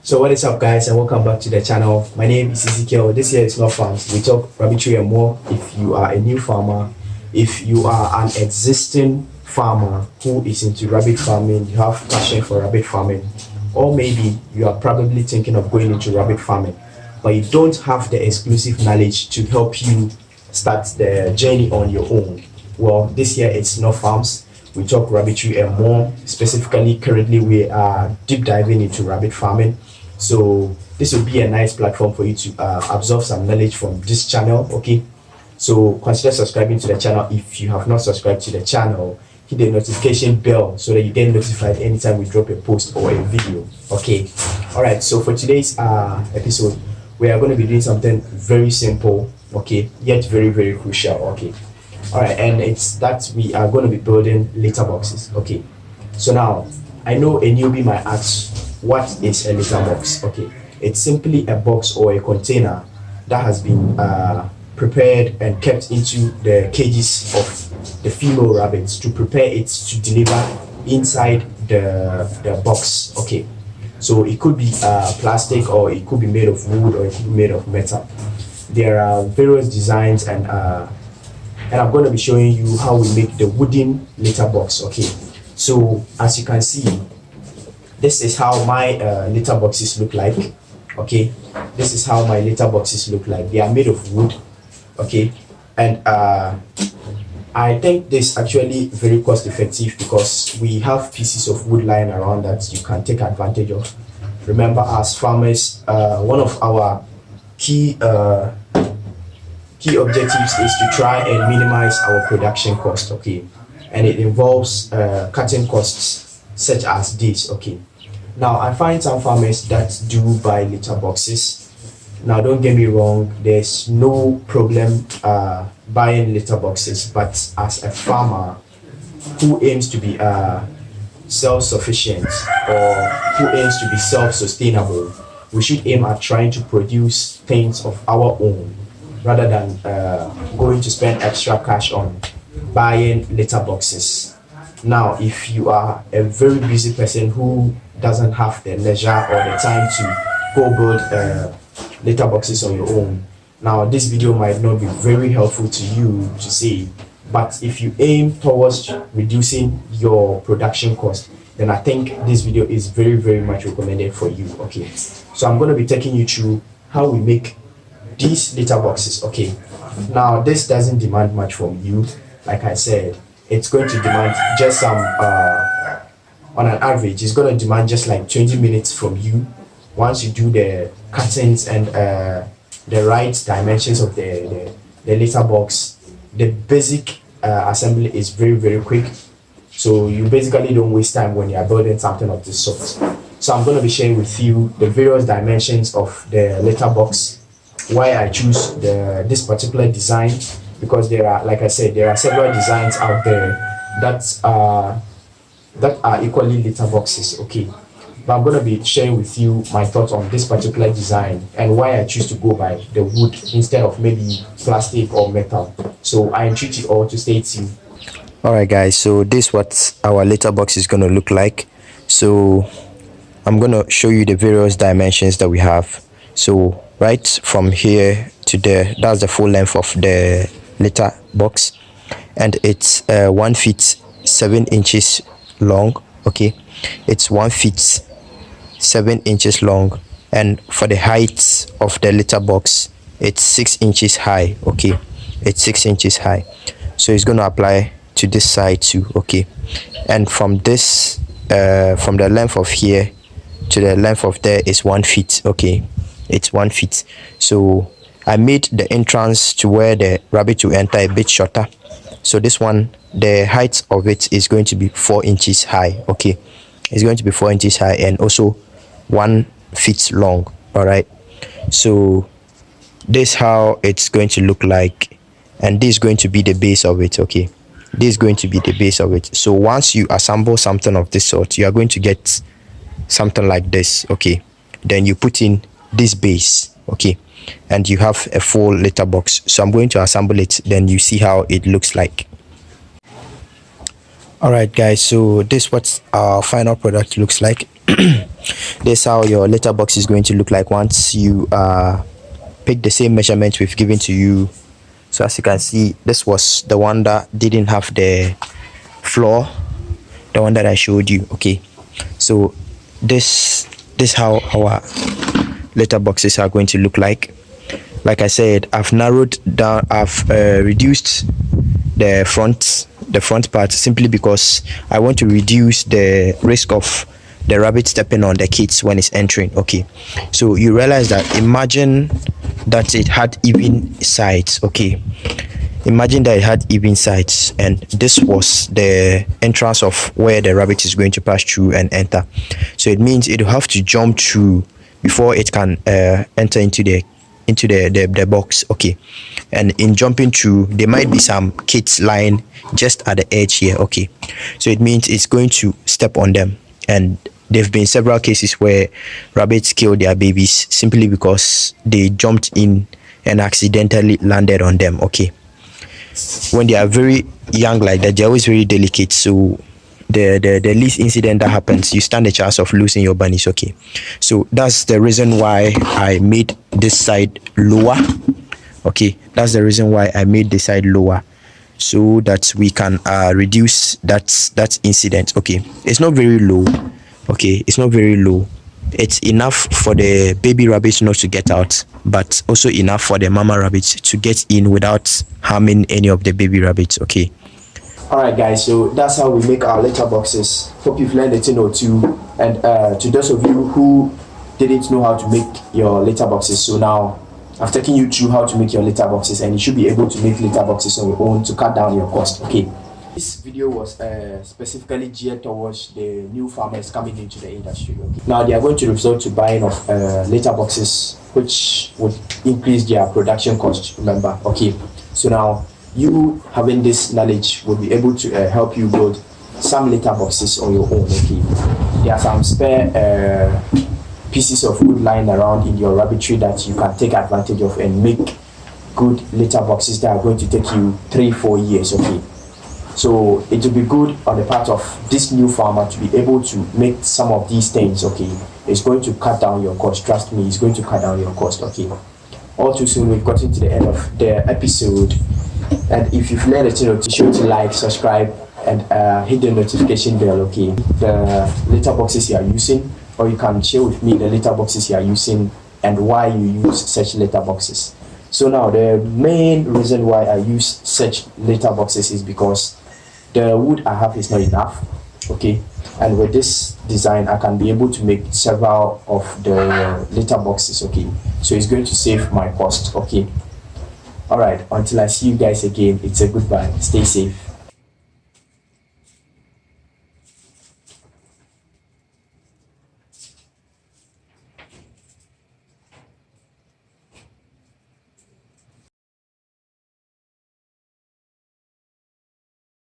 So what is up, guys, and welcome back to the channel. My name is Ezekiel. This here is Not Farms. We talk rabbitry and more. If you are a new farmer, if you are an existing farmer who is into rabbit farming, you have passion for rabbit farming, or maybe you are probably thinking of going into rabbit farming, but you don't have the exclusive knowledge to help you start the journey on your own. Well, this year it's Not Farms. We talk rabbitry and more. Specifically, currently we are deep diving into rabbit farming. So this will be a nice platform for you to absorb some knowledge from this channel. Okay, so consider subscribing to the channel if you have not subscribed to the channel. Hit the notification bell so that you get notified anytime we drop a post or a video. Okay, all right, so for today's episode, we are going to be doing something very simple, okay, yet very crucial. Okay, all right, and it's that we are going to be building litter boxes. Okay, so now I know a newbie might ask, what is a litter box? Okay, it's simply a box or a container that has been prepared and kept into the cages of the female rabbits to prepare it to deliver inside the box. Okay, so it could be plastic, or it could be made of wood, or it could be made of metal. There are various designs, and I'm going to be showing you how we make the wooden litter box. Okay, so as you can see, this is how my litter boxes look like. Okay, this is how my litter boxes look like. They are made of wood. Okay, and I think this actually very cost effective because we have pieces of wood lying around that you can take advantage of. Remember, as farmers, one of our key objectives is to try and minimize our production cost. Okay, and it involves cutting costs such as this. Okay, now I find some farmers that do buy litter boxes. Now don't get me wrong, there's no problem buying litter boxes, but as a farmer who aims to be self-sufficient, or who aims to be self-sustainable, we should aim at trying to produce things of our own rather than going to spend extra cash on buying litter boxes. Now, if you are a very busy person who doesn't have the leisure or the time to go build litter boxes on your own, now this video might not be very helpful to you to see, but if you aim towards reducing your production cost, then I think this video is very much recommended for you. Okay, so I'm going to be taking you through how we make these litter boxes. Okay, now this doesn't demand much from you. Like I said, it's going to demand just some on an average, it's going to demand just like 20 minutes from you once you do the cuttings and the right dimensions of the litter box. The basic assembly is very quick, so you basically don't waste time when you are building something of this sort. So I'm going to be sharing with you the various dimensions of the litter box, why I choose this particular design, because there are, like I said, there are several designs out there that are equally litter boxes. Okay, but I'm going to be sharing with you my thoughts on this particular design and why I choose to go by the wood instead of maybe plastic or metal. So I entreat you all to stay tuned. Alright guys, so this is what our litter box is going to look like. So I'm going to show you the various dimensions that we have. So right from here to there, that's the full length of the litter box, and it's 1 feet 7 inches long. Okay, it's 1 feet 7 inches long, and for the height of the litter box, it's 6 inches high. Okay, it's 6 inches high, so it's going to apply to this side too. Okay, and from this from the length of here to the length of there is 1 feet. Okay, it's 1 feet. So I made the entrance to where the rabbit will enter a bit shorter, so this one, the height of it is going to be 4 inches high. Okay, it's going to be 4 inches high and also 1 feet long. All right, so this how it's going to look like, and this is going to be the base of it. Okay, this is going to be the base of it. So once you assemble something of this sort, you are going to get something like this. Okay, then you put in this base. Okay, and you have a full litter box. So I'm going to assemble it, then you see how it looks like. Alright guys, so this is what our final product looks like. This is how your litter box is going to look like once you pick the same measurement we've given to you. So as you can see, this was the one that didn't have the floor, the one that I showed you. Okay, so this how our litter boxes are going to look like. Like I said, I've narrowed down, I've reduced the front part simply because I want to reduce the risk of the rabbit stepping on the kids when it's entering. Okay, so you realize that, imagine that it had even sides. Okay, imagine that it had even sides, and this was the entrance of where the rabbit is going to pass through and enter. So it means it will have to jump through before it can enter into the box. Okay, and in jumping through, there might be some kids lying just at the edge here. Okay, so it means it's going to step on them, and there have been several cases where rabbits kill their babies simply because they jumped in and accidentally landed on them. Okay, when they are very young like that, they're always very delicate, so the least incident that happens, you stand a chance of losing your bunnies. Okay, so that's the reason why I made this side lower. Okay, that's the reason why I made this side lower, so that we can reduce that incident. Okay, it's not very low. Okay, it's not very low. It's enough for the baby rabbits not to get out, but also enough for the mama rabbits to get in without harming any of the baby rabbits. Okay, Alright guys, so that's how we make our litter boxes. Hope you've learned a thing or two. And to those of you who didn't know how to make your litter boxes, so now I've taken you through how to make your litter boxes, and you should be able to make litter boxes on your own to cut down your cost. Okay, this video was specifically geared towards the new farmers coming into the industry. Okay? Now they are going to resort to buying of litter boxes, which would increase their production cost, remember. Okay, so now you having this knowledge will be able to help you build some litter boxes on your own. Okay, there are some spare pieces of wood lying around in your rabbitry that you can take advantage of and make good litter boxes that are going to take you 3-4 years. Okay, so it will be good on the part of this new farmer to be able to make some of these things. Okay, it's going to cut down your cost. Trust me, it's going to cut down your cost. Okay, all too soon we've gotten to the end of the episode. And if you've learned it, be sure to like, subscribe, and hit the notification bell. Okay, the litter boxes you are using, or you can share with me the litter boxes you are using and why you use such litter boxes. So now the main reason why I use such litter boxes is because the wood I have is not enough. Okay, and with this design I can be able to make several of the litter boxes. Okay, so it's going to save my cost. Okay, all right, until I see you guys again, it's a goodbye. Stay safe.